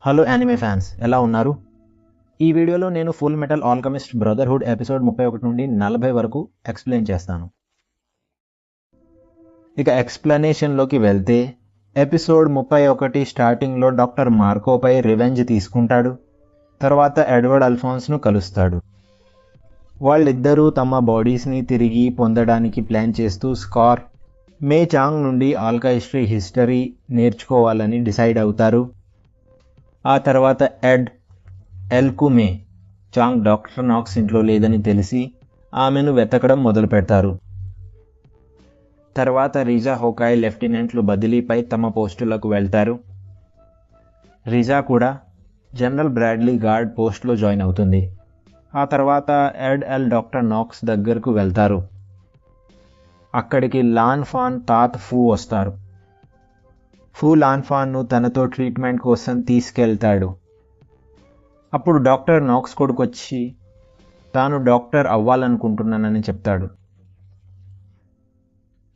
Hello anime fans, ఎలా ఉన్నారు? ఈ వీడియోలో నేను full metal alchemist brotherhood episode 31 నుండి 40 వరకు ఎక్స్ప్లెయిన్ చేస్తాను. ఇక ఎక్స్ప్లెనేషన్లోకి వెళ్తే, ఎపిసోడ్ 31 స్టార్టింగ్లో డాక్టర్ మార్కోపై రివెంజ్ తీసుకుంటాడు. తర్వాత ఎడ్వర్డ్ అల్ఫాన్స్ను కలుస్తాడు. వాళ్ళిద్దరూ తమ బాడీస్ని తిరిగి పొందడానికి ప్లాన్ చేస్తూ స్కార్, మే చాంగ్ నుండి ఆల్కెమిస్ట్రీ హిస్టరీ నేర్చుకోవాలని డిసైడ్ అవుతారు. ఆ తర్వాత ఎల్కు మే చాంగ్ డాక్టర్ నాక్స్ ఇంట్లో లేదని తెలిసి ఆమెను వెతకడం మొదలు పెడతారు. తర్వాత రిజా హోకాయ్ లెఫ్టినెంట్లు బదిలీపై తమ పోస్టులకు వెళ్తారు. రిజా కూడా జనరల్ బ్రాడ్లీ గార్డ్ పోస్ట్లో జాయిన్ అవుతుంది. ఆ తర్వాత డాక్టర్ నాక్స్ దగ్గరకు వెళ్తారు. అక్కడికి లాన్ ఫాన్ తాత్ ఫూ వస్తారు. ఫూ లాన్ ఫాన్ను తనతో ట్రీట్మెంట్ కోసం తీసుకెళ్తాడు. అప్పుడు డాక్టర్ నాక్స్ కొడుకొచ్చి తాను డాక్టర్ అవ్వాలనుకుంటున్నానని చెప్తాడు.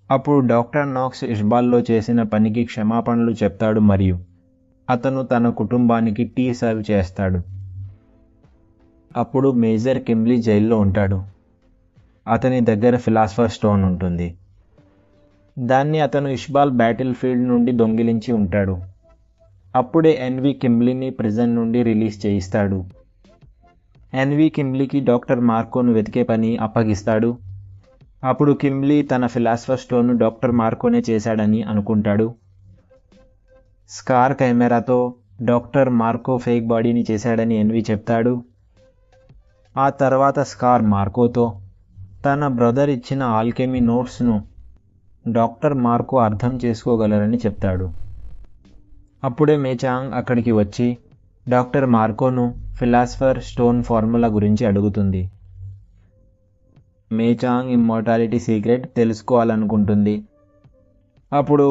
అప్పుడు డాక్టర్ నాక్స్ ఇష్బాల్లో చేసిన పనికి క్షమాపణలు చెప్తాడు మరియు అతను తన కుటుంబానికి టీ సర్వ్ చేస్తాడు. అప్పుడు మేజర్ కిమ్లీ జైల్లో ఉంటాడు. అతని దగ్గర ఫిలాసఫర్ స్టోన్ ఉంటుంది. దాన్ని అతను ఇష్బాల్ బ్యాటిల్ ఫీల్డ్ నుండి దొంగిలించి ఉంటాడు. అప్పుడే ఎన్వి కిమ్లీని ప్రిజన్ నుండి రిలీజ్ చేయిస్తాడు. ఎన్వి కిమ్లీకి డాక్టర్ మార్కోను వెతికే పని అప్పగిస్తాడు. అప్పుడు కిమ్లీ తన ఫిలాసఫర్ స్టోన్ను డాక్టర్ మార్కోనే చేశాడని అనుకుంటాడు. స్కార్ కెమెరాతో డాక్టర్ మార్కో ఫేక్ బాడీని చేశాడని ఎన్వి చెప్తాడు. ఆ తర్వాత స్కార్ మార్కోతో తన బ్రదర్ ఇచ్చిన ఆల్కెమీ నోట్స్ను డాక్టర్ మార్కో అర్థం చేసుకోగలరని చెప్తాడు. అప్పుడే మేచాంగ్ అక్కడికి వచ్చి డాక్టర్ మార్కోను ఫిలాసఫర్ స్టోన్ ఫార్ములా గురించి అడుగుతుంది. మేచాంగ్ ఇమ్మోర్టాలిటీ సీక్రెట్ తెలుసుకోవాలనుకుంటుంది. అప్పుడు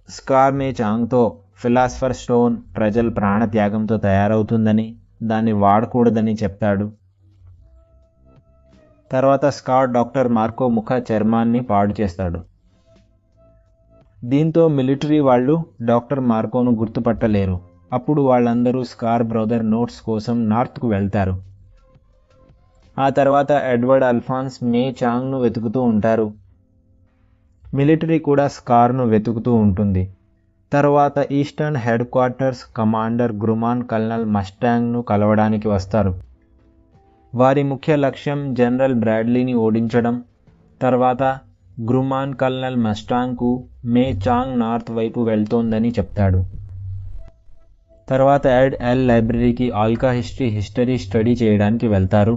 స్కార్ మేచాంగ్తో ఫిలాసఫర్ స్టోన్ ప్రజల ప్రాణత్యాగంతో తయారవుతుందని, దాన్ని వాడకూడదని చెప్తాడు. తర్వాత స్కార్ డాక్టర్ మార్కో ముఖ చర్మాన్ని పాడు చేస్తాడు. దీంతో మిలిటరీ వాళ్ళు డాక్టర్ మార్కోను గుర్తుపట్టలేరు. అప్పుడు వాళ్ళందరూ స్కార్ బ్రదర్ నోట్స్ కోసం నార్త్కు వెళ్తారు. ఆ తర్వాత ఎడ్వర్డ్ అల్ఫాన్స్ మే చాంగ్ను వెతుకుతూ ఉంటారు. మిలిటరీ కూడా స్కార్ను వెతుకుతూ ఉంటుంది. తర్వాత eastern headquarters commander Grumman colonel మస్టాంగ్ను కలవడానికి వస్తారు. వారి ముఖ్య లక్ష్యం జనరల్ బ్రాడ్లీని ఓడించడం. తర్వాత గ్రుమాన్ కల్నల్ మస్టాంగ్కు మే చాంగ్ నార్త్ వైపు వెళ్తోందని చెప్తాడు. తర్వాత లైబ్రరీకి హిస్టరీ స్టడీ చేయడానికి వెళ్తారు.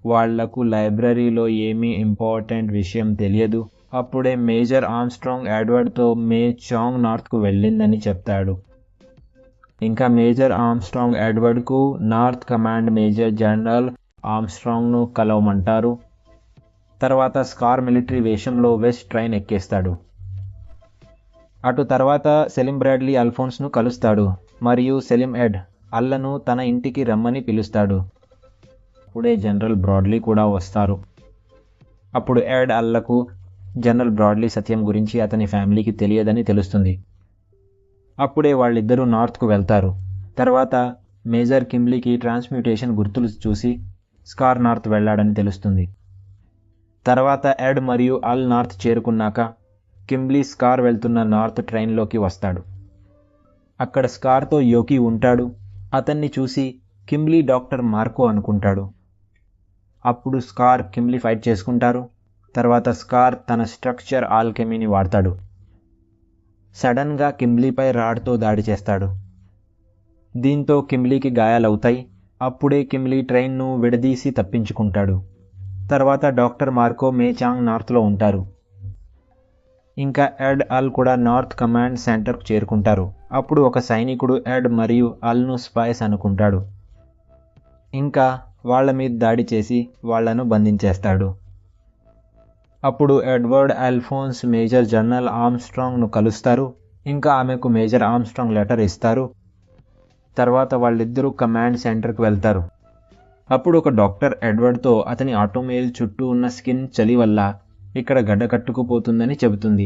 వాళ్లకు లైబ్రరీలో ఏమీ ఇంపార్టెంట్ విషయం తెలియదు. అప్పుడే మేజర్ ఆర్మ్స్ట్రాంగ్ ఎడ్వర్డ్తో మే చాంగ్ నార్త్కు వెళ్ళిందని చెప్తాడు. ఇంకా మేజర్ ఆర్మ్స్ట్రాంగ్ ఎడ్వర్డ్కు నార్త్ కమాండ్ మేజర్ జనరల్ ఆర్మ్స్ట్రాంగ్ను కలవమంటారు. తర్వాత స్కార్ మిలిటరీ వేషంలో వెస్ట్ ట్రైన్ ఎక్కేస్తాడు. అటు తర్వాత సెలిం బ్రాడ్లీ అల్ఫోన్స్ను కలుస్తాడు మరియు సెలిం అల్లను తన ఇంటికి రమ్మని పిలుస్తాడు. అప్పుడే జనరల్ బ్రాడ్లీ కూడా వస్తారు. అప్పుడు అల్లకు జనరల్ బ్రాడ్లీ సత్యం గురించి అతని ఫ్యామిలీకి తెలియదని తెలుస్తుంది. అప్పుడే వాళ్ళిద్దరూ నార్త్కు వెళ్తారు. తర్వాత మేజర్ కిమ్లీకి ట్రాన్స్మ్యూటేషన్ గుర్తులు చూసి స్కార్ నార్త్ వెళ్ళాడని తెలుస్తుంది. తర్వాత మరియు అల్ నార్త్ చేరుకున్నాక కిమ్లీ స్కార్ వెళ్తున్న నార్త్ ట్రైన్లోకి వస్తాడు. అక్కడ స్కార్తో యోకి ఉంటాడు. అతన్ని చూసి కిమ్లీ డాక్టర్ మార్కో అనుకుంటాడు. అప్పుడు స్కార్ కిమ్లీ ఫైట్ చేసుకుంటారు. తర్వాత స్కార్ తన స్ట్రక్చర్ ఆల్కెమీని వాడతాడు. సడన్గా కిమ్లీపై రాడ్తో దాడి చేస్తాడు. దీంతో కిమ్లీకి గాయాలవుతాయి. అప్పుడే కిమ్లీ ట్రైన్ను విడదీసి తప్పించుకుంటాడు. తర్వాత డాక్టర్ మార్కో మే చాంగ్ నార్త్లో ఉంటారు. ఇంకా అల్ కూడా నార్త్ కమాండ్ సెంటర్కు చేరుకుంటారు. అప్పుడు ఒక సైనికుడు మరియు అల్ను స్పైస్ అనుకుంటాడు. ఇంకా వాళ్ళ మీద దాడి చేసి వాళ్లను బంధించేస్తాడు. అప్పుడు ఎడ్వర్డ్ అల్ఫోన్స్ మేజర్ జనరల్ ఆర్మ్స్ట్రాంగ్ను కలుస్తారు. ఇంకా ఆమెకు మేజర్ ఆర్మ్స్ట్రాంగ్ లెటర్ ఇస్తారు. తర్వాత వాళ్ళిద్దరూ కమాండ్ సెంటర్కి వెళ్తారు. అప్పుడు ఒక డాక్టర్ ఎడ్వర్డ్తో అతని ఆటోమేల్ చుట్టూ ఉన్న స్కిన్ చలి వల్ల ఇక్కడ గడ్డ కట్టుకుపోతుందని చెబుతుంది.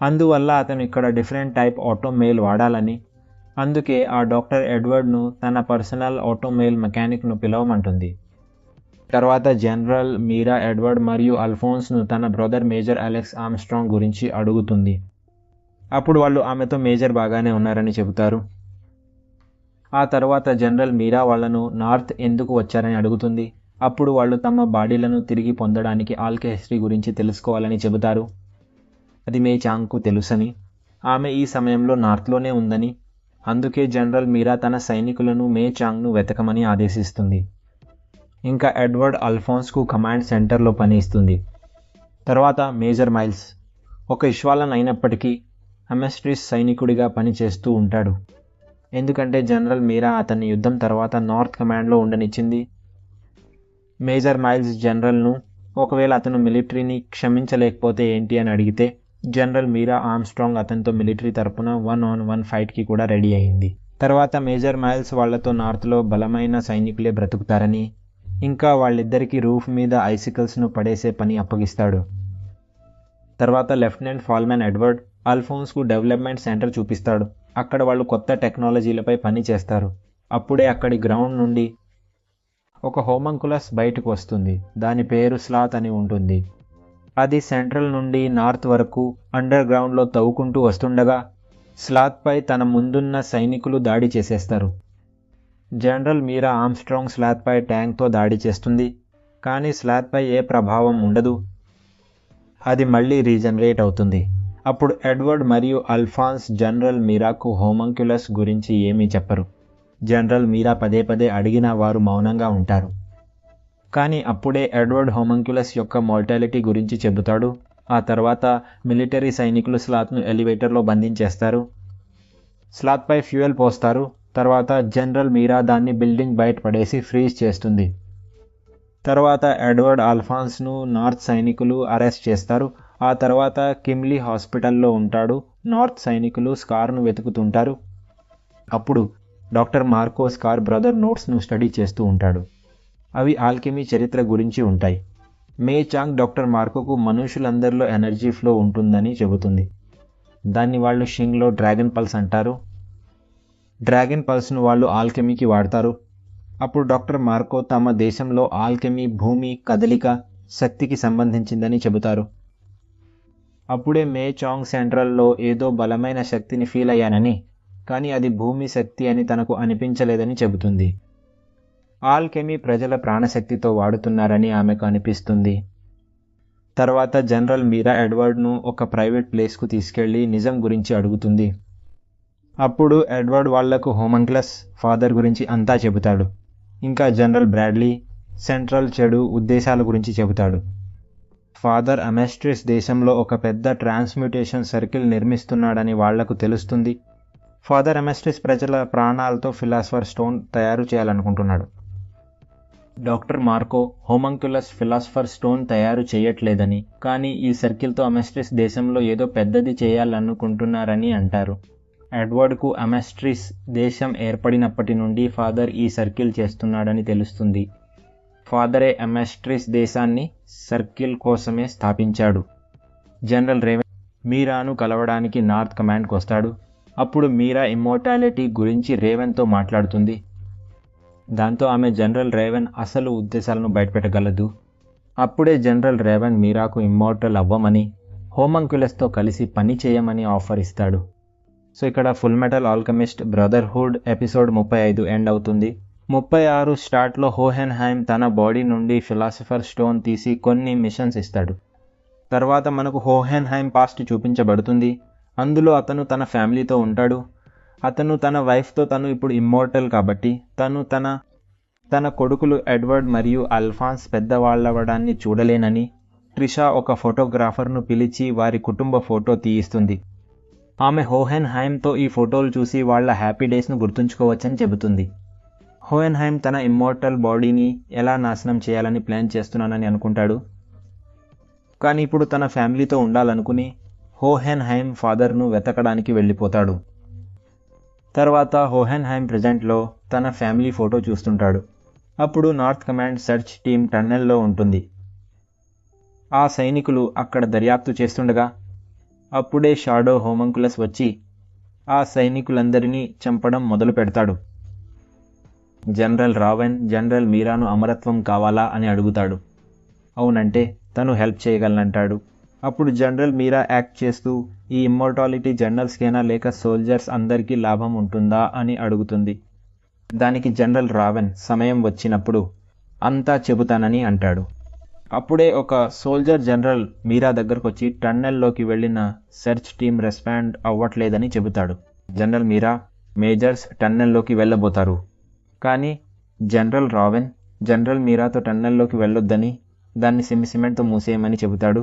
అందువల్ల అతను ఇక్కడ డిఫరెంట్ టైప్ ఆటోమేల్ వాడాలని, అందుకే ఆ డాక్టర్ ఎడ్వర్డ్ను తన పర్సనల్ ఆటోమొబైల్ మెకానిక్ను పిలవమంటుంది. తర్వాత జనరల్ మీరా ఎడ్వర్డ్ మరియు అల్ఫోన్స్ను తన బ్రదర్ మేజర్ అలెక్స్ ఆర్మ్స్ట్రాంగ్ గురించి అడుగుతుంది. అప్పుడు వాళ్ళు ఆమెతో మేజర్ బాగానే ఉన్నారని చెబుతారు. ఆ తర్వాత జనరల్ మీరా వాళ్ళను నార్త్ ఎందుకు వచ్చారని అడుగుతుంది. అప్పుడు వాళ్ళు తమ బాడీలను తిరిగి పొందడానికి ఆల్కెమిస్ట్రీ గురించి తెలుసుకోవాలని చెబుతారు. అది మే చాంగ్కు తెలుసని, ఆమె ఈ సమయంలో నార్త్లోనే ఉందని, అందుకే జనరల్ మీరా తన సైనికులను మే చాంగ్ను వెతకమని ఆదేశిస్తుంది. ఇంకా ఎడ్వర్డ్ అల్ఫోన్స్కు కమాండ్ సెంటర్లో పని ఇస్తుంది. తర్వాత మేజర్ మైల్స్ ఒక ఇష్వాలన్ అయినప్పటికీ అమెస్ట్రిస్ సైనికుడిగా పనిచేస్తూ ఉంటాడు. ఎందుకంటే జనరల్ మీరా అతన్ని యుద్ధం తర్వాత నార్త్ కమాండ్లో ఉండనిచ్చింది. మేజర్ మైల్స్ జనరల్ను ఒకవేళ అతను మిలిటరీని క్షమించలేకపోతే ఏంటి అని అడిగితే జనరల్ మీరా ఆర్మ్స్ట్రాంగ్ అతనితో మిలిటరీ తరపున 1-on-1 ఫైట్కి కూడా రెడీ అయింది. తర్వాత మేజర్ మైల్స్ వాళ్లతో నార్త్లో బలమైన సైనికులే బ్రతుకుతారని, ఇంకా వాళ్ళిద్దరికీ రూఫ్ మీద ఐసికల్స్ను పడేసే పని అప్పగిస్తాడు. తర్వాత లెఫ్టినెంట్ ఫాల్మెన్ ఎడ్వర్డ్ అల్ఫోన్స్కు డెవలప్మెంట్ సెంటర్ చూపిస్తాడు. అక్కడ వాళ్ళు కొత్త టెక్నాలజీలపై పని చేస్తారు. అప్పుడే అక్కడి గ్రౌండ్ నుండి ఒక హోమంకులస్ బయటకు వస్తుంది. దాని పేరు స్లాత్ అని ఉంటుంది. అది సెంట్రల్ నుండి నార్త్ వరకు అండర్ గ్రౌండ్లో తవ్వుకుంటూ వస్తుండగా స్లాత్పై తన ముందున్న సైనికులు దాడి చేసేస్తారు. జనరల్ మీరా ఆర్మ్స్ట్రాంగ్ స్లాత్పై ట్యాంక్తో దాడి చేస్తుంది. కానీ స్లాత్పై ఏ ప్రభావం ఉండదు. అది మళ్ళీ రీజనరేట్ అవుతుంది. అప్పుడు ఎడ్వర్డ్ మరియు అల్ఫాన్స్ జనరల్ మీరాకు హోమంక్యులస్ గురించి ఏమీ చెప్పరు. జనరల్ మీరా పదే పదే అడిగినా వారు మౌనంగా ఉంటారు. కానీ అప్పుడే ఎడ్వర్డ్ హోమంక్యులస్ యొక్క మోర్టాలిటీ గురించి చెబుతాడు. ఆ తర్వాత మిలిటరీ సైనికులు స్లాత్ను ఎలివేటర్లో బంధించేస్తారు. స్లాత్పై ఫ్యూయల్ పోస్తారు. తర్వాత జనరల్ మీరా దాన్ని బిల్డింగ్ బయట పడేసి ఫ్రీజ్ చేస్తుంది. తర్వాత ఎడ్వర్డ్ అల్ఫాన్స్ను నార్త్ సైనికులు అరెస్ట్ చేస్తారు. ఆ తర్వాత కిమ్లీ హాస్పిటల్లో ఉంటాడు. నార్త్ సైనికులు స్కార్ను వెతుకుతుంటారు. అప్పుడు డాక్టర్ మార్కో స్కార్ బ్రదర్ నోట్స్ను స్టడీ చేస్తూ ఉంటాడు. అవి ఆల్కెమీ చరిత్ర గురించి ఉంటాయి. మే చాంగ్ డాక్టర్ మార్కోకు మనుషులందరిలో ఎనర్జీ ఫ్లో ఉంటుందని చెబుతుంది. దాన్ని వాళ్ళు షింగ్లో డ్రాగన్ పల్స్ అంటారు. డ్రాగన్ పల్స్ను వాళ్ళు ఆల్కెమీకి వాడతారు. అప్పుడు డాక్టర్ మార్కో తమ దేశంలో ఆల్కెమీ భూమి కదలిక శక్తికి సంబంధించిందని చెబుతారు. అప్పుడే మే చాంగ్ సెంట్రల్లో ఏదో బలమైన శక్తిని ఫీల్ అయ్యానని, కానీ అది భూమి శక్తి అని తనకు అనిపించలేదని చెబుతుంది. ఆల్కెమీ ప్రజల ప్రాణశక్తితో వాడుతున్నారని ఆమెకు అనిపిస్తుంది. తర్వాత జనరల్ మీరా ఎడ్వర్డ్ను ఒక ప్రైవేట్ ప్లేస్కు తీసుకెళ్లి నిజం గురించి అడుగుతుంది. అప్పుడు ఎడ్వర్డ్ వాళ్లకు హోమంక్లస్ ఫాదర్ గురించి అంతా చెబుతాడు. ఇంకా జనరల్ బ్రాడ్లీ సెంట్రల్ చెడు ఉద్దేశాల గురించి చెబుతాడు. ఫాదర్ అమెస్ట్రిస్ దేశంలో ఒక పెద్ద ట్రాన్స్మ్యూటేషన్ సర్కిల్ నిర్మిస్తున్నాడని వాళ్లకు తెలుస్తుంది. ఫాదర్ అమెస్ట్రిస్ ప్రజల ప్రాణాలతో ఫిలాసఫర్ స్టోన్ తయారు చేయాలనుకుంటున్నాడు. డాక్టర్ మార్కో హోమంక్యులస్ ఫిలాసఫర్ స్టోన్ తయారు చేయట్లేదని, కానీ ఈ సర్కిల్తో అమెస్ట్రిస్ దేశంలో ఏదో పెద్దది చేయాలనుకుంటున్నారని అంటారు. ఎడ్వర్డ్కు అమెస్ట్రిస్ దేశం ఏర్పడినప్పటి నుండి ఫాదర్ ఈ సర్కిల్ చేస్తున్నాడని తెలుస్తుంది. ఫాదరే అమెస్ట్రిస్ దేశాన్ని సర్కిల్ కోసమే స్థాపించాడు. జనరల్ రేవెన్ మీరాను కలవడానికి నార్త్ కమాండ్కి వస్తాడు. అప్పుడు మీరా ఇమ్మోర్టాలిటీ గురించి రేవెన్తో మాట్లాడుతుంది. దాంతో ఆమె జనరల్ రేవెన్ అసలు ఉద్దేశాలను బయటపెట్టగలదు. అప్పుడే జనరల్ రేవెన్ మీరాకు ఇమ్మోర్టల్ అవ్వమని, హోమంక్యులస్తో కలిసి పని చేయమని ఆఫర్ ఇస్తాడు. సో ఇక్కడ full metal alchemist brotherhood episode 35 end అవుతుంది. 36 స్టార్ట్లో హోహెన్హైమ్ తన బాడీ నుండి ఫిలాసఫర్ స్టోన్ తీసి కొన్ని మిషన్స్ ఇస్తాడు. తర్వాత మనకు హోహెన్హైమ్ పాస్ట్ చూపించబడుతుంది. అందులో అతను తన ఫ్యామిలీతో ఉంటాడు. అతను తన వైఫ్తో తను ఇప్పుడు ఇమ్మోర్టల్ కాబట్టి తను తన కొడుకులు ఎడ్వర్డ్ మరియు అల్ఫాన్స్ పెద్దవాళ్ళవడాన్ని చూడలేనని ట్రిషా ఒక ఫోటోగ్రాఫర్ను పిలిచి వారి కుటుంబ ఫోటో తీయిస్తుంది. ఆమె హోహెన్హైమ్తో ఈ ఫోటోలు చూసి వాళ్ళ హ్యాపీ డేస్ను గుర్తుంచుకోవచ్చని చెబుతుంది. హోహెన్హైమ్ తన ఇమ్మోర్టల్ బాడీని ఎలా నాశనం చేయాలని ప్లాన్ చేస్తున్నానని అనుకుంటాడు. కానీ ఇప్పుడు తన ఫ్యామిలీతో ఉండాలనుకుని హోహెన్హైమ్ ఫాదర్ను వెతకడానికి వెళ్ళిపోతాడు. తర్వాత హోహెన్హైమ్ ప్రజెంట్లో తన ఫ్యామిలీ ఫోటో చూస్తుంటాడు. అప్పుడు నార్త్ కమాండ్ సెర్చ్ టీమ్ టన్నెల్లో ఉంటుంది. ఆ సైనికులు అక్కడ దర్యాప్తు చేస్తుండగా అప్పుడే షాడో హోమంకులస్ వచ్చి ఆ సైనికులందరినీ చంపడం మొదలు పెడతాడు. జనరల్ రావెన్ జనరల్ మీరాను అమరత్వం కావాలా అని అడుగుతాడు. అవునంటే తను హెల్ప్ చేయగలనంటాడు. అప్పుడు జనరల్ మీరా యాక్ట్ చేస్తూ ఈ ఇమ్మోర్టాలిటీ జనరల్స్కేనా లేక సోల్జర్స్ అందరికీ లాభం ఉంటుందా అని అడుగుతుంది. దానికి జనరల్ రావెన్ సమయం వచ్చినప్పుడు అంతా చెబుతానని అంటాడు. అప్పుడే ఒక సోల్జర్ జనరల్ మీరా దగ్గరకు వచ్చి టన్నెల్లోకి వెళ్ళిన సెర్చ్ టీం రెస్పాండ్ అవ్వట్లేదని చెబుతాడు. జనరల్ మీరా మేజర్స్ టన్నెల్లోకి వెళ్ళబోతారు. కానీ జనరల్ రావెన్ జనరల్ మీరాతో టన్నెల్లోకి వెళ్ళొద్దని దాన్ని సిమెంట్తో మూసేయమని చెబుతాడు.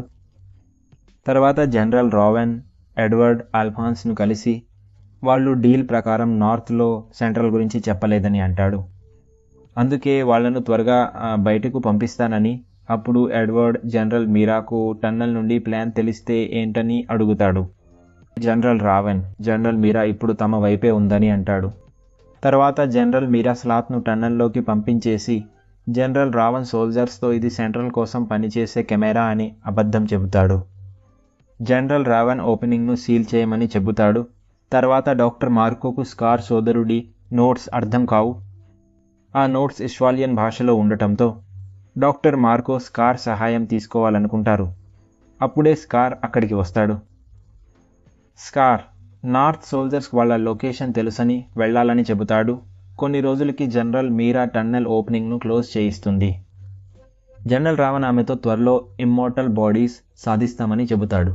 తర్వాత జనరల్ రావెన్ ఎడ్వర్డ్ ఆల్ఫాన్స్ను కలిసి వాళ్ళు డీల్ ప్రకారం నార్త్లో సెంట్రల్ గురించి చెప్పలేదని అంటాడు. అందుకే వాళ్లను త్వరగా బయటకు పంపిస్తానని. అప్పుడు ఎడ్వర్డ్ జనరల్ మీరాకు టన్నెల్ నుండి ప్లాన్ తెలిస్తే ఏంటని అడుగుతాడు. జనరల్ రావెన్ జనరల్ మీరా ఇప్పుడు తమ వైపే ఉందని అంటాడు. తర్వాత జనరల్ మీరా స్లాత్ను టన్నెల్లోకి పంపించేసి జనరల్ రావెన్ సోల్జర్స్తో ఇది సెంట్రల్ కోసం పనిచేసే కెమెరా అని అబద్ధం చెబుతాడు. జనరల్ రావెన్ ఓపెనింగ్ను సీల్ చేయమని చెబుతాడు. తర్వాత డాక్టర్ మార్కోకు స్కార్ సోదరుడి నోట్స్ అర్థం కావు. ఆ నోట్స్ ఇష్వాలియన్ భాషలో ఉండటంతో డాక్టర్ మార్కో స్కార్ సహాయం తీసుకోవాలనుకుంటారు. అప్పుడే స్కార్ అక్కడికి వస్తాడు. స్కార్ నార్త్ సోల్జర్స్ వాళ్ళ లొకేషన్ తెలుసని వెళ్లాలని చెబుతాడు. కొన్ని రోజులకి జనరల్ మీరా టన్నెల్ ఓపెనింగ్ను క్లోజ్ చేయిస్తుంది. జనరల్ రావెన్ ఆమెతో త్వరలో ఇమ్మోర్టల్ బాడీస్ సాధిస్తామని చెబుతాడు.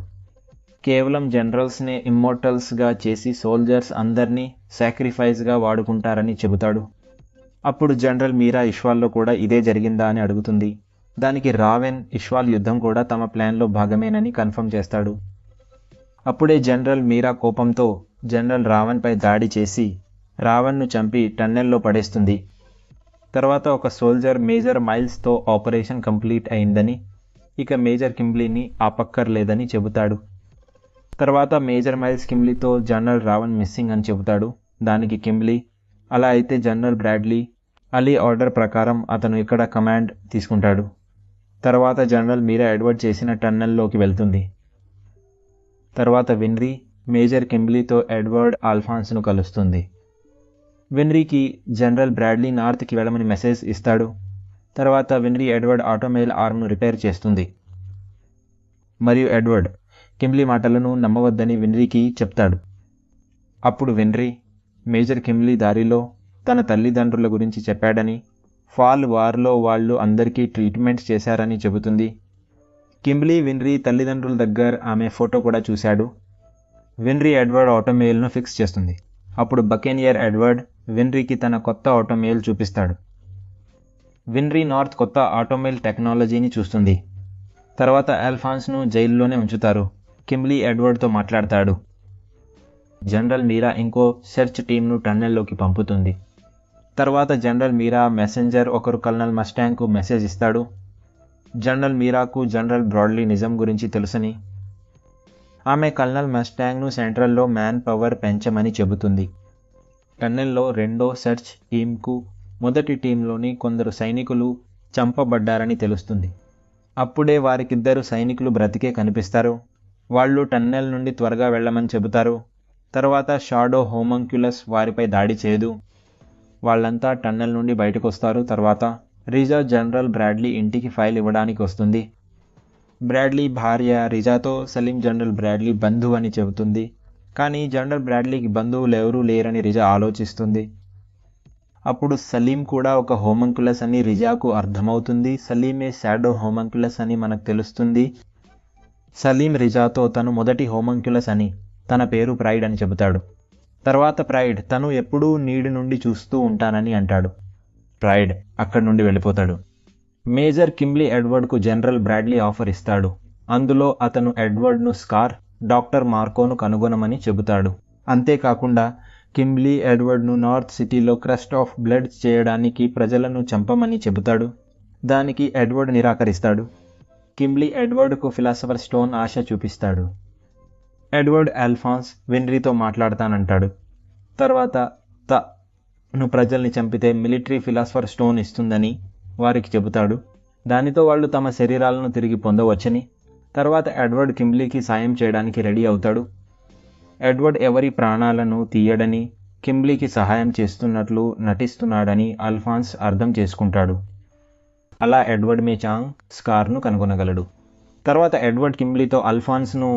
కేవలం జనరల్స్నే ఇమ్మోర్టల్స్గా చేసి సోల్జర్స్ అందరినీ సాక్రిఫైస్గా వాడుకుంటారని చెబుతాడు. అప్పుడు జనరల్ మీరా ఇష్వాల్లో కూడా ఇదే జరిగిందా అని అడుగుతుంది. దానికి రావెన్ ఇష్వాల్ యుద్ధం కూడా తమ ప్లాన్లో భాగమేనని కన్ఫర్మ్ చేస్తాడు. అప్పుడే జనరల్ మీరా కోపంతో జనరల్ రావెన్పై దాడి చేసి రావెన్ను చంపి టన్నెల్లో పడేస్తుంది. తర్వాత ఒక సోల్జర్ మేజర్ మైల్స్తో ఆపరేషన్ కంప్లీట్ అయిందని, ఇక మేజర్ కింబ్లీని ఆపక్కర్లేదని చెబుతాడు. తర్వాత మేజర్ మైల్స్ కింబ్లీతో జనరల్ రావెన్ మిస్సింగ్ అని చెబుతాడు. దానికి కింబ్లీ అలా అయితే జనరల్ బ్రాడ్లీ అలీ ఆర్డర్ ప్రకారం అతను ఇక్కడ కమాండ్ తీసుకుంటాడు. తర్వాత జనరల్ మీరా ఎడ్వర్డ్ చేసిన టన్నెల్లోకి వెళ్తుంది. తర్వాత విన్రీ మేజర్ కింబ్లీతో ఎడ్వర్డ్ ఆల్ఫాన్స్ను కలుస్తుంది. విన్రీకి జనరల్ బ్రాడ్లీ నార్త్కి వెళ్ళమని మెసేజ్ ఇస్తాడు. తర్వాత విన్రీ ఎడ్వర్డ్ ఆటోమొబైల్ ఆర్మ్ను రిపేర్ చేస్తుంది. మరియు ఎడ్వర్డ్ కింబ్లీ మాటలను నమ్మవద్దని విన్రీకి చెప్తాడు. అప్పుడు విన్రీ మేజర్ కింబ్లీ దారిలో తన తల్లిదండ్రుల గురించి చెప్పాడని, ఫాల్ వార్లో వాళ్ళు అందరికీ ట్రీట్మెంట్ చేశారని చెబుతుంది. కింబ్లీ విన్రీ తల్లిదండ్రుల దగ్గర ఆమె ఫోటో కూడా చూశాడు. విన్రీ ఎడ్వర్డ్ ఆటోమొబైల్ను ఫిక్స్ చేస్తుంది. అప్పుడు బకెనియర్ ఎడ్వర్డ్ విన్రీకి తన కొత్త ఆటోమొబైల్ చూపిస్తాడు. విన్రీ నార్త్ కొత్త ఆటోమొబైల్ టెక్నాలజీని చూస్తుంది. తర్వాత ఆల్ఫాన్స్ను జైల్లోనే ఉంచుతారు. కింబ్లీ ఎడ్వర్డ్తో మాట్లాడతాడు. జనరల్ మీరా ఇంకో సెర్చ్ టీంను టన్నెల్లోకి పంపుతుంది. తర్వాత జనరల్ మీరా మెసెంజర్ ఒకరు కల్నల్ మస్టాంగ్కు మెసేజ్ ఇస్తాడు. జనరల్ మీరాకు జనరల్ బ్రాడ్లీ నిజం గురించి తెలుసని, ఆమె కల్నల్ మస్టాంగ్ను సెంట్రల్లో మ్యాన్ పవర్ పెంచమని చెబుతుంది. టన్నెల్లో రెండో సెర్చ్ టీంకు మొదటి టీంలోని కొందరు సైనికులు చంపబడ్డారని తెలుస్తుంది. అప్పుడే వారికిద్దరు సైనికులు బ్రతికే కనిపిస్తారు. వాళ్ళు టన్నెల్ నుండి త్వరగా వెళ్ళమని చెబుతారు. తర్వాత షాడో హోమంక్యులస్ వారిపై దాడి చేయదు. వాళ్ళంతా టన్నెల్ నుండి బయటకు వస్తారు. తర్వాత రిజా జనరల్ బ్రాడ్లీ ఇంటికి ఫైల్ ఇవ్వడానికి వస్తుంది. బ్రాడ్లీ భార్య రిజాతో సలీం జనరల్ బ్రాడ్లీ బంధువు అని చెబుతుంది. కానీ జనరల్ బ్రాడ్లీకి బంధువులు ఎవరూ లేరని రిజా ఆలోచిస్తుంది. అప్పుడు సలీం కూడా ఒక హోమంక్యులస్ అని రిజాకు అర్థమవుతుంది. సలీమే షాడో హోమంక్యులస్ అని మనకు తెలుస్తుంది. సలీం రిజాతో తను మొదటి హోమంక్యులస్ అని, తన పేరు ప్రైడ్ అని చెబుతాడు. తర్వాత ప్రైడ్ తను ఎప్పుడూ నీడి నుండి చూస్తూ ఉంటానని అంటాడు. ప్రైడ్ అక్కడి నుండి వెళ్ళిపోతాడు. మేజర్ కింబ్లీ ఎడ్వర్డ్కు జనరల్ బ్రాడ్లీ ఆఫర్ ఇస్తాడు. అందులో అతను ఎడ్వర్డ్ను స్కార్, డాక్టర్ మార్కోను కనుగొనమని చెబుతాడు. అంతేకాకుండా కింబ్లీ ఎడ్వర్డ్ను north city crest of blood చేయడానికి ప్రజలను చంపమని చెబుతాడు. దానికి ఎడ్వర్డ్ నిరాకరిస్తాడు. కింబ్లీ ఎడ్వర్డ్కు ఫిలాసఫర్ స్టోన్ ఆశ చూపిస్తాడు. ఎడ్వర్డ్ ఆల్ఫాన్స్ విన్రీతో మాట్లాడతానంటాడు. తర్వాత ను ప్రజల్ని చంపితే మిలిటరీ ఫిలాసఫర్ స్టోన్ ఇస్తుందని వారికి చెబుతాడు. దానితో వాళ్ళు తమ శరీరాలను తిరిగి పొందవచ్చని. తర్వాత ఎడ్వర్డ్ కింబ్లీకి సాయం చేయడానికి రెడీ అవుతాడు. ఎడ్వర్డ్ ఎవరి ప్రాణాలను తీయడని, కింబ్లీకి సహాయం చేస్తున్నట్లు నటిస్తున్నాడని అల్ఫాన్స్ అర్థం చేసుకుంటాడు. అలా ఎడ్వర్డ్ మేచాంగ్ స్కార్ను కనుగొనగలడు. తర్వాత ఎడ్వర్డ్ కింబ్లీతో అల్ఫాన్స్ను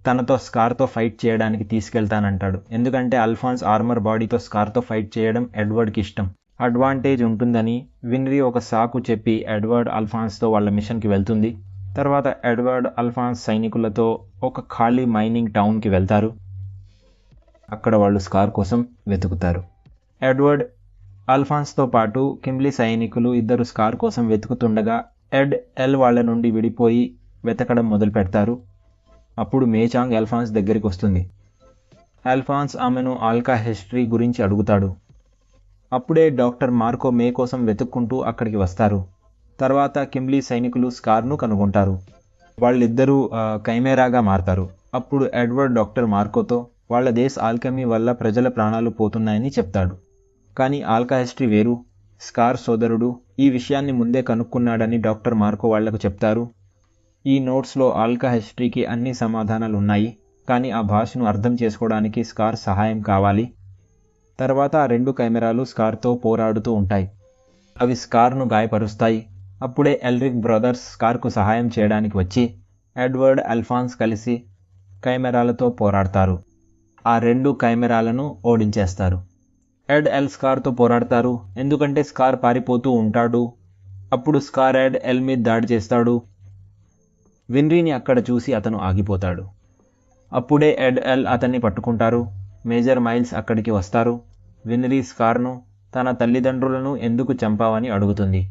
తనతో స్కార్తో ఫైట్ చేయడానికి తీసుకెళ్తానంటాడు. ఎందుకంటే అల్ఫాన్స్ ఆర్మర్ బాడీతో స్కార్తో ఫైట్ చేయడం ఎడ్వర్డ్కి ఇష్టం. అడ్వాంటేజ్ ఉంటుందని విన్రీ ఒక సాకు చెప్పి ఎడ్వర్డ్ అల్ఫాన్స్తో వాళ్ళ మిషన్కి వెళ్తుంది. తర్వాత ఎడ్వర్డ్ అల్ఫాన్స్ సైనికులతో ఒక ఖాళీ మైనింగ్ టౌన్కి వెళ్తారు. అక్కడ వాళ్ళు స్కార్ కోసం వెతుకుతారు. ఎడ్వర్డ్ అల్ఫాన్స్తో పాటు కింబ్లీ సైనికులు ఇద్దరు స్కార్ కోసం వెతుకుతుండగా ఎల్ వాళ్ళ నుండి విడిపోయి వెతకడం మొదలు పెడతారు. అప్పుడు మేచాంగ్ అల్ఫాన్స్ దగ్గరికి వస్తుంది. అల్ఫాన్స్ ఆమెను ఆల్కా హిస్టరీ గురించి అడుగుతాడు. అప్పుడే డాక్టర్ మార్కో మే కోసం వెతుక్కుంటూ అక్కడికి వస్తారు. తర్వాత కింబ్లీ సైనికులు స్కార్ను కనుగొంటారు. వాళ్ళిద్దరూ కైమేరాగా మారతారు. అప్పుడు ఎడ్వర్డ్ డాక్టర్ మార్కోతో వాళ్ళ దేశ ఆల్కెమీ వల్ల ప్రజల ప్రాణాలు పోతున్నాయని చెప్తాడు. కానీ ఆల్కా హిస్టరీ వేరు, స్కార్ సోదరుడు ఈ విషయాన్ని ముందే కనుక్కున్నాడని డాక్టర్ మార్కో వాళ్లకు చెప్తారు. ఈ నోట్స్లో ఆల్కా హిస్టరీకి అన్ని సమాధానాలు ఉన్నాయి, కానీ ఆ భాషను అర్థం చేసుకోవడానికి స్కార్ సహాయం కావాలి. తర్వాత ఆ రెండు కెమెరాలు స్కార్తో పోరాడుతూ ఉంటాయి. అవి స్కార్ను గాయపరుస్తాయి. అప్పుడే ఎల్రిక్ బ్రదర్స్ స్కార్కు సహాయం చేయడానికి వచ్చి ఎడ్వర్డ్ అల్ఫాన్స్ కలిసి కెమెరాలతో పోరాడతారు. ఆ రెండు కెమెరాలను ఓడించేస్తారు. ఎల్ స్కార్తో పోరాడతారు, ఎందుకంటే స్కార్ పారిపోతూ ఉంటాడు. అప్పుడు స్కార్ ఎల్ మీద దాడి చేస్తాడు. విన్రీని అక్కడ చూసి అతను ఆగిపోతాడు. అప్పుడే ఎల్ అతన్ని పట్టుకుంటారు. మేజర్ మైల్స్ అక్కడికి వస్తారు. విన్రీ స్కార్ను తన తల్లిదండ్రులను ఎందుకు చంపావని అడుగుతుంది.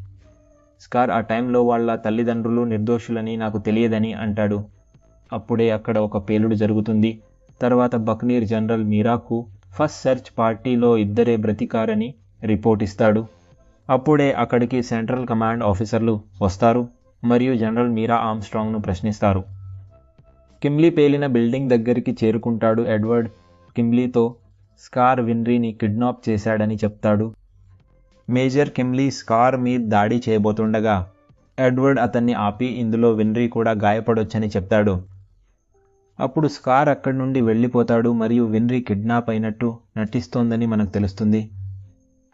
స్కార్ ఆ టైంలో వాళ్ళ తల్లిదండ్రులు నిర్దోషులని నాకు తెలియదని అంటాడు. అప్పుడే అక్కడ ఒక పేలుడు జరుగుతుంది. తర్వాత బక్నీర్ జనరల్ మీరాకు ఫస్ట్ సెర్చ్ పార్టీలో ఇద్దరే బ్రతికారని రిపోర్ట్ ఇస్తాడు. అప్పుడే అక్కడికి సెంట్రల్ కమాండ్ ఆఫీసర్లు వస్తారు మరియు జనరల్ మీరా ఆర్మ్స్ట్రాంగ్ను ప్రశ్నిస్తారు. కింబ్లీ పేలిన బిల్డింగ్ దగ్గరికి చేరుకుంటాడు ఎడ్వర్డ్. కింబ్లీతో స్కార్ విన్రీని కిడ్నాప్ చేశాడని చెప్తాడు. మేజర్ కింబ్లీ స్కార్ మీద దాడి చేయబోతుండగా ఎడ్వర్డ్ అతన్ని ఆపి ఇందులో విన్రీ కూడా గాయపడొచ్చని చెప్తాడు. అప్పుడు స్కార్ అక్కడి నుండి వెళ్ళిపోతాడు మరియు విన్రీ కిడ్నాప్ అయినట్టు నటిస్తోందని మనకు తెలుస్తుంది.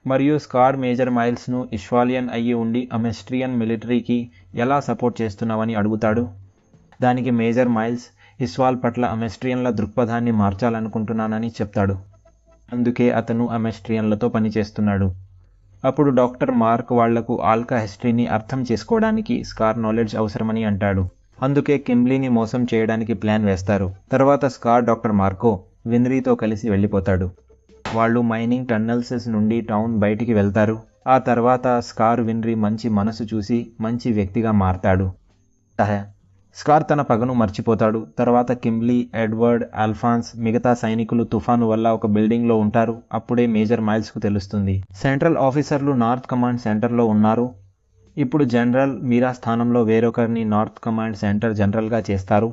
మరియు స్కార్ మేజర్ మైల్స్ను ఇష్వాలియన్ అయ్యి ఉండి అమెస్ట్రియన్ మిలిటరీకి ఎలా సపోర్ట్ చేస్తున్నావని అడుగుతాడు. దానికి మేజర్ మైల్స్ ఇస్వాల్ పట్ల అమెస్ట్రియన్ల దృక్పథాన్ని మార్చాలనుకుంటున్నానని చెప్తాడు. అందుకే అతను అమెస్ట్రియన్లతో పనిచేస్తున్నాడు. అప్పుడు డాక్టర్ మార్క్ వాళ్లకు ఆల్కా హిస్టరీని అర్థం చేసుకోవడానికి స్కార్ నాలెడ్జ్ అవసరమని అంటాడు. అందుకే కింబ్లీని మోసం చేయడానికి ప్లాన్ వేస్తారు. తర్వాత స్కార్ డాక్టర్ మార్కో విన్రీతో కలిసి వెళ్ళిపోతాడు. వాళ్ళు మైనింగ్ టన్నెల్స్ నుండి టౌన్ బయటికి వెళ్తారు. ఆ తర్వాత స్కార్ విన్రీ మంచి మనసు చూసి మంచి వ్యక్తిగా మారతాడు. స్కార్ తన పగను మర్చిపోతాడు. తర్వాత కింబ్లీ, ఎడ్వర్డ్, అల్ఫాన్స్ మిగతా సైనికులు తుఫాను వల్ల ఒక బిల్డింగ్లో ఉంటారు. అప్పుడే మేజర్ మైల్స్కు తెలుస్తుంది. సెంట్రల్ ఆఫీసర్లు నార్త్ కమాండ్ సెంటర్లో ఉన్నారు. ఇప్పుడు జనరల్ మీరా స్థానంలో వేరొకరిని నార్త్ కమాండ్ సెంటర్ జనరల్గా చేస్తారు.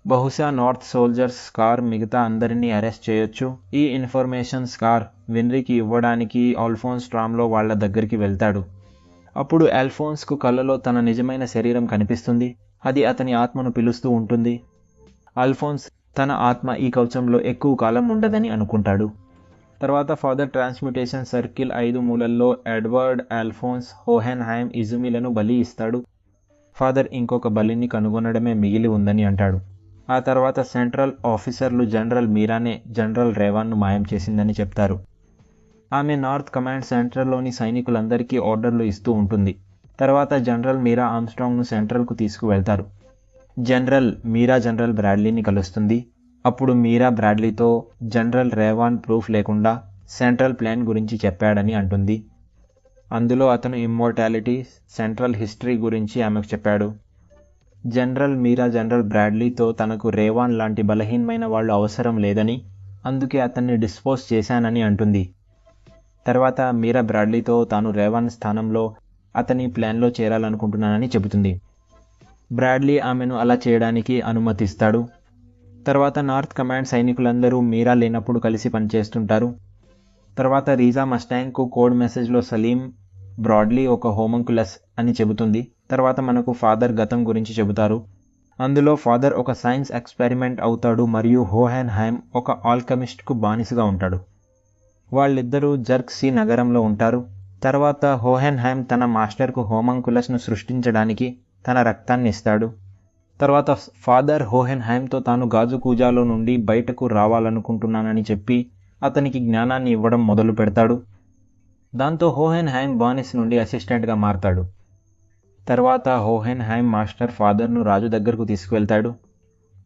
బహుశా నార్త్ సోల్జర్స్ స్కార్ మిగతా అందరినీ అరెస్ట్ చేయొచ్చు. ఈ ఇన్ఫర్మేషన్ స్కార్ విన్రీకి ఇవ్వడానికి ఆల్ఫోన్స్ స్ట్రామ్లో వాళ్ళ దగ్గరికి వెళ్తాడు. అప్పుడు అల్ఫోన్స్కు కళ్ళలో తన నిజమైన శరీరం కనిపిస్తుంది. అది అతని ఆత్మను పిలుస్తూ ఉంటుంది. అల్ఫోన్స్ తన ఆత్మ ఈ కవచంలో ఎక్కువ కాలం ఉండదని అనుకుంటాడు. తర్వాత ఫాదర్ ట్రాన్స్మ్యుటేషన్ సర్కిల్ 5 మూలల్లో ఎడ్వర్డ్, అల్ఫోన్స్, హోహెన్హైమ్, ఇజుమిలను బలి ఇస్తాడు. ఫాదర్ ఇంకొక బలిని కనుగొనడమే మిగిలి ఉందని అంటాడు. ఆ తర్వాత సెంట్రల్ ఆఫీసర్లు జనరల్ మీరానే జనరల్ రేవాన్ను మాయం చేసిందని చెప్తారు. ఆమె నార్త్ కమాండ్ సెంటర్లోని సైనికులందరికీ ఆర్డర్లు ఇస్తూ ఉంటుంది. తర్వాత జనరల్ మీరా ఆర్మ్స్ట్రాంగ్ను సెంట్రల్కు తీసుకువెళ్తారు. జనరల్ మీరా జనరల్ బ్రాడ్లీని కలుస్తుంది. అప్పుడు మీరా బ్రాడ్లీతో జనరల్ రేవాన్ ప్రూఫ్ లేకుండా సెంట్రల్ ప్లాన్ గురించి చెప్పాడని అంటుంది. అందులో అతను ఇమ్మోర్టాలిటీ, సెంట్రల్ హిస్టరీ గురించి ఆమెకు చెప్పాడు. జనరల్ మీరా జనరల్ బ్రాడ్లీతో తనకు రేవాన్ లాంటి బలహీనమైన వాళ్ళు అవసరం లేదని, అందుకే అతన్ని డిస్పోజ్ చేశానని అంటుంది. తర్వాత మీరా బ్రాడ్లీతో తాను రేవాన్ స్థానంలో అతని ప్లాన్లో చేరాలనుకుంటున్నానని చెబుతుంది. బ్రాడ్లీ ఆమెను అలా చేయడానికి అనుమతిస్తాడు. తర్వాత నార్త్ కమాండ్ సైనికులందరూ మీరా లేనప్పుడు కలిసి పనిచేస్తుంటారు. తర్వాత రీజా మస్టాంగ్కు కోడ్ మెసేజ్లో సలీం బ్రాడ్లీ ఒక హోమంకులస్ అని చెబుతుంది. తర్వాత మనకు ఫాదర్ గతం గురించి చెబుతారు. అందులో ఫాదర్ ఒక సైన్స్ ఎక్స్పెరిమెంట్ అవుతాడు మరియు హోహెన్హైమ్ ఒక ఆల్కెమిస్ట్కు బానిసగా ఉంటాడు. వాళ్ళిద్దరూ జర్క్సీ నగరంలో ఉంటారు. తర్వాత హోహెన్హైమ్ తన మాస్టర్కు హోమంకులస్ను సృష్టించడానికి తన రక్తాన్ని ఇస్తాడు. తర్వాత ఫాదర్ హోహెన్హైమ్తో తాను గాజు కూజాలో నుండి బయటకు రావాలనుకుంటున్నానని చెప్పి అతనికి జ్ఞానాన్ని ఇవ్వడం మొదలు పెడతాడు. దాంతో హోహెన్హైమ్ బానిస్ నుండి అసిస్టెంట్గా మారతాడు. తర్వాత హోహెన్హైమ్ మాస్టర్ ఫాదర్ను రాజు దగ్గరకు తీసుకువెళ్తాడు.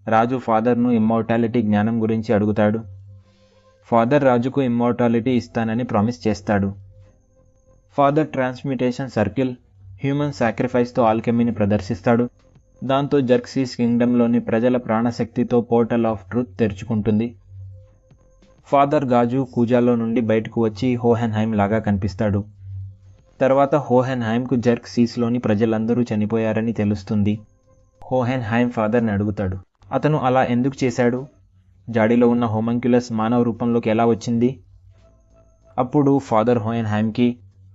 రాజు ఫాదర్ను ఇమ్మోర్టాలిటీ జ్ఞానం గురించి అడుగుతాడు. ఫాదర్ రాజుకు ఇమ్మోర్టాలిటీ ఇస్తానని ప్రామిస్ చేస్తాడు. ఫాదర్ ట్రాన్స్మ్యుటేషన్ సర్కిల్, హ్యూమన్ సాక్రిఫైస్తో ఆల్కెమీని ప్రదర్శిస్తాడు. దాంతో జర్క్సీస్ కింగ్డంలోని ప్రజల ప్రాణశక్తితో పోర్టల్ ఆఫ్ ట్రూత్ తెరుచుకుంటుంది. ఫాదర్ గాజు కూజాలో నుండి బయటకు వచ్చి హోహెన్హైమ్ లాగా కనిపిస్తాడు. తర్వాత హోహెన్హైమ్కు జర్క్సీస్లోని ప్రజలందరూ చనిపోయారని తెలుస్తుంది. హోహెన్హైమ్ ఫాదర్ని అడుగుతాడు, అతను అలా ఎందుకు చేశాడు? జాడీలో ఉన్న హోమంక్యులస్ మానవ రూపంలోకి ఎలా వచ్చింది? అప్పుడు ఫాదర్ హోహెన్హైమ్కి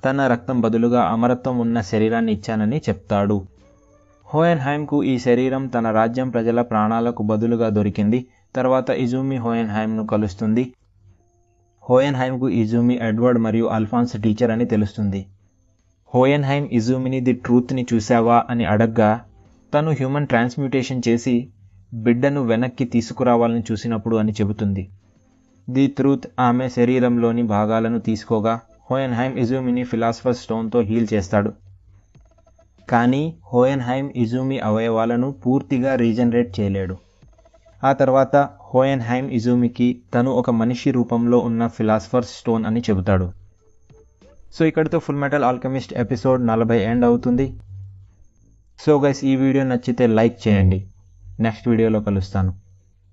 తన రక్తం బదులుగా అమరత్వం ఉన్న శరీరాన్ని ఇచ్చానని చెప్తాడు. హోహెన్హైమ్కు ఈ శరీరం తన రాజ్యం ప్రజల ప్రాణాలకు బదులుగా దొరికింది. తర్వాత ఇజూమి హోహెన్హైమ్ను కలుస్తుంది. హోహెన్హైమ్కు ఇజూమి ఎడ్వర్డ్ మరియు అల్ఫాన్స్ టీచర్ అని తెలుస్తుంది. హోహెన్హైమ్ ఇజూమిని ది ట్రూత్ని చూసావా అని అడగ్గా తను హ్యూమన్ ట్రాన్స్మ్యుటేషన్ చేసి బిడ్డను వెనక్కి తీసుకురావాలని చూసినప్పుడు అని చెబుతుంది. ది ట్రూత్ ఆమె శరీరంలోని భాగాలను తీసుకోగా హోహెన్హైమ్ ఇజూమిని ఫిలాసఫర్ స్టోన్తో హీల్ చేస్తాడు. కానీ హోహెన్హైమ్ ఇజూమి అవయవాలను పూర్తిగా రీజనరేట్ చేయలేడు. ఆ తర్వాత హోహెన్హైమ్ ఇజూమికి తను ఒక మనిషి రూపంలో ఉన్న ఫిలాసఫర్ స్టోన్ అని చెబుతాడు. సో ఇక్కడితో full metal alchemist episode 40 end అవుతుంది. సో గైస్, ఈ వీడియో నచ్చితే లైక్ చేయండి. నెక్స్ట్ వీడియోలో కలుస్తాను.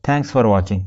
Thanks for watching.